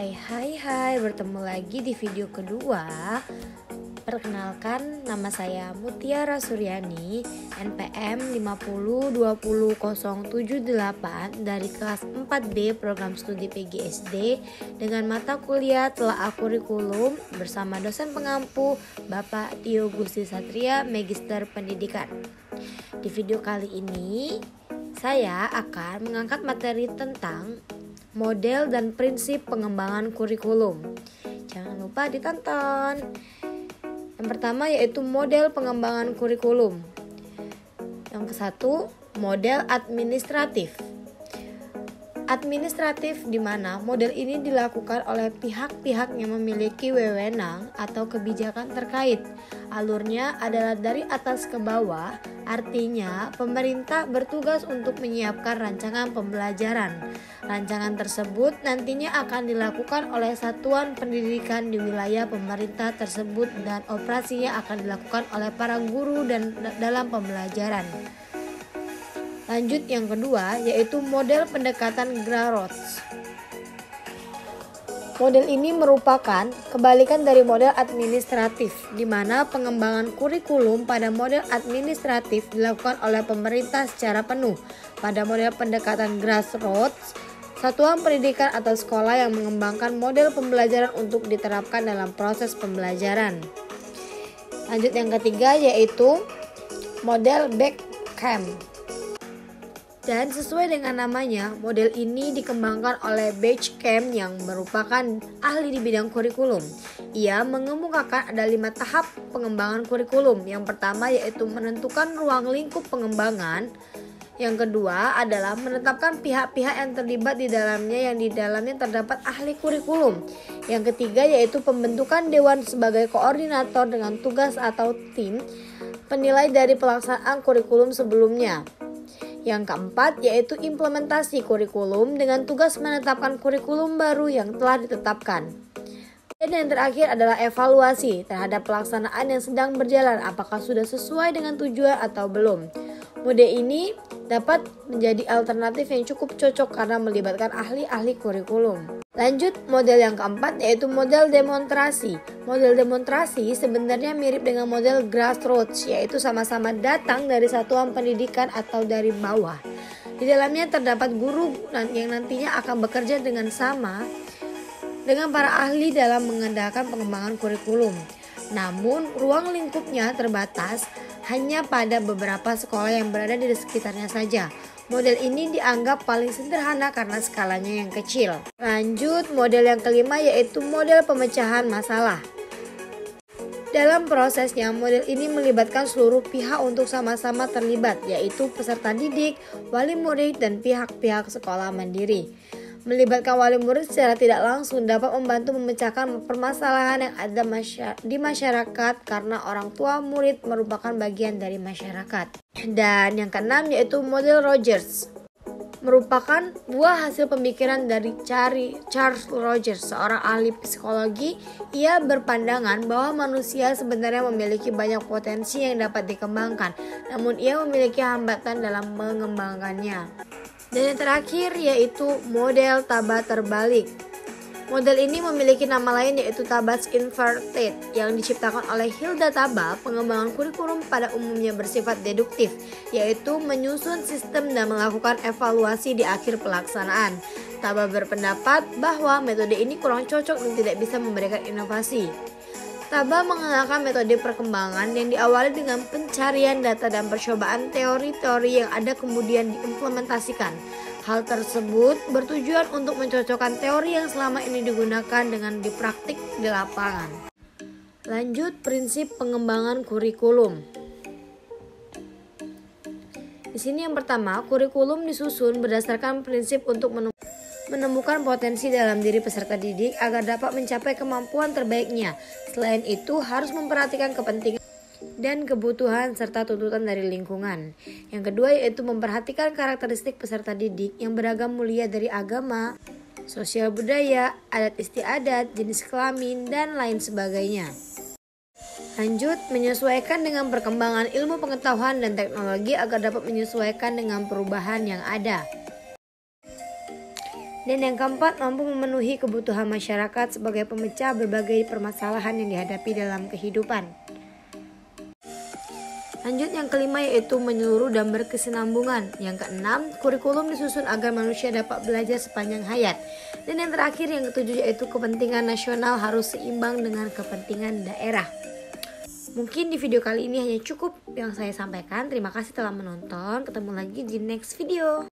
Hai, bertemu lagi di video kedua. Perkenalkan, nama saya Mutiara Suryani, NPM 50200778 dari kelas 4B Program Studi PGSD dengan mata kuliah Telaah Kurikulum bersama dosen pengampu Bapak Tio Gusti Satria, Magister Pendidikan. Di video kali ini, saya akan mengangkat materi tentang model dan prinsip pengembangan kurikulum. Jangan lupa ditonton. Yang pertama yaitu model pengembangan kurikulum. Yang kesatu, model administratif. Administratif di mana model ini dilakukan oleh pihak-pihak yang memiliki wewenang atau kebijakan terkait. Alurnya adalah dari atas ke bawah, artinya pemerintah bertugas untuk menyiapkan rancangan pembelajaran. Rancangan tersebut nantinya akan dilakukan oleh satuan pendidikan di wilayah pemerintah tersebut dan operasinya akan dilakukan oleh para guru dan dalam pembelajaran. Lanjut yang kedua yaitu model pendekatan Grarots. Model ini merupakan kebalikan dari model administratif, di mana pengembangan kurikulum pada model administratif dilakukan oleh pemerintah secara penuh. Pada model pendekatan Grassroots, satuan pendidikan atau sekolah yang mengembangkan model pembelajaran untuk diterapkan dalam proses pembelajaran. Lanjut yang ketiga yaitu model Basecamp. Dan sesuai dengan namanya, model ini dikembangkan oleh Basecamp yang merupakan ahli di bidang kurikulum. Ia mengemukakan ada 5 tahap pengembangan kurikulum. Yang pertama yaitu menentukan ruang lingkup pengembangan. Yang kedua adalah menetapkan pihak-pihak yang terlibat di dalamnya yang di dalamnya terdapat ahli kurikulum. Yang ketiga yaitu pembentukan dewan sebagai koordinator dengan tugas atau tim penilai dari pelaksanaan kurikulum sebelumnya. Yang keempat yaitu implementasi kurikulum dengan tugas menetapkan kurikulum baru yang telah ditetapkan. Dan yang terakhir adalah evaluasi terhadap pelaksanaan yang sedang berjalan, apakah sudah sesuai dengan tujuan atau belum. Mode ini dapat menjadi alternatif yang cukup cocok karena melibatkan ahli-ahli kurikulum. Lanjut model yang keempat yaitu model demonstrasi. Model demonstrasi sebenarnya mirip dengan model grassroots, yaitu sama-sama datang dari satuan pendidikan atau dari bawah. Di dalamnya terdapat guru yang nantinya akan bekerja dengan sama dengan para ahli dalam mengadakan pengembangan kurikulum. Namun ruang lingkupnya terbatas hanya pada beberapa sekolah yang berada di sekitarnya saja. Model ini dianggap paling sederhana karena skalanya yang kecil. Lanjut model yang kelima yaitu model pemecahan masalah. Dalam prosesnya, model ini melibatkan seluruh pihak untuk sama-sama terlibat, yaitu peserta didik, wali murid, dan pihak-pihak sekolah mandiri. Melibatkan wali murid secara tidak langsung dapat membantu memecahkan permasalahan yang ada di masyarakat karena orang tua murid merupakan bagian dari masyarakat. Dan yang keenam yaitu model Rogers. Merupakan buah hasil pemikiran dari Charles Rogers, seorang ahli psikologi. Ia berpandangan bahwa manusia sebenarnya memiliki banyak potensi yang dapat dikembangkan, namun ia memiliki hambatan dalam mengembangkannya. Dan yang terakhir yaitu model tabah terbalik. Model ini memiliki nama lain yaitu Tabas Inverted yang diciptakan oleh Hilda Tabah. Pengembangan kurikulum pada umumnya bersifat deduktif, yaitu menyusun sistem dan melakukan evaluasi di akhir pelaksanaan. Tabah berpendapat bahwa metode ini kurang cocok dan tidak bisa memberikan inovasi. Tabah mengenalkan metode perkembangan yang diawali dengan pencarian data dan percobaan teori-teori yang ada kemudian diimplementasikan. Hal tersebut bertujuan untuk mencocokkan teori yang selama ini digunakan dengan dipraktik di lapangan. Lanjut prinsip pengembangan kurikulum. Di sini yang pertama, kurikulum disusun berdasarkan prinsip untuk menemukan potensi dalam diri peserta didik agar dapat mencapai kemampuan terbaiknya. Selain itu, harus memperhatikan kepentingan dan kebutuhan serta tuntutan dari lingkungan. Yang kedua yaitu memperhatikan karakteristik peserta didik yang beragam mulia dari agama, sosial budaya, adat istiadat, jenis kelamin, dan lain sebagainya. Lanjut, menyesuaikan dengan perkembangan ilmu pengetahuan dan teknologi agar dapat menyesuaikan dengan perubahan yang ada. Dan yang keempat, mampu memenuhi kebutuhan masyarakat sebagai pemecah berbagai permasalahan yang dihadapi dalam kehidupan. Lanjut yang kelima yaitu menyeluruh dan berkesinambungan. Yang keenam, kurikulum disusun agar manusia dapat belajar sepanjang hayat. Dan yang terakhir yang ketujuh yaitu kepentingan nasional harus seimbang dengan kepentingan daerah. Mungkin di video kali ini hanya cukup yang saya sampaikan. Terima kasih telah menonton. Ketemu lagi di next video.